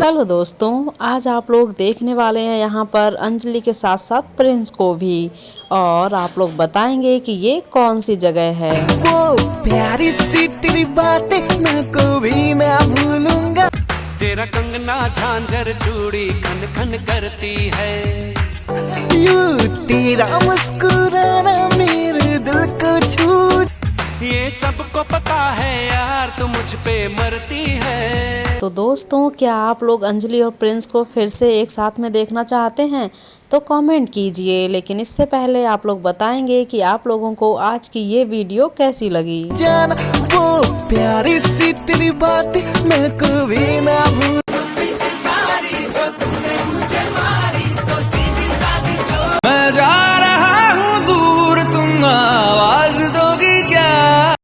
Hello दोस्तों, आज आप लोग देखने वाले हैं यहाँ पर अंजलि के साथ साथ प्रिंस को भी। और आप लोग बताएंगे कि ये कौन सी जगह है। वो प्यारी सी तेरी बातें मैं कभी ना भूलूंगा। तेरा कंगना झांझर चूड़ी खन खन करती है। यू तेरा मुस्कुराना मेरे दिल को छू। ये सबको पता है यार, तू मुझ पे मरती है। तो दोस्तों, क्या आप लोग अंजलि और प्रिंस को फिर से एक साथ में देखना चाहते हैं तो कमेंट कीजिए। लेकिन इससे पहले आप लोग बताएंगे कि आप लोगों को आज की ये वीडियो कैसी लगी। जाना वो प्यारी सी तेरी बातें मैं कभी ना भूल। मैं जा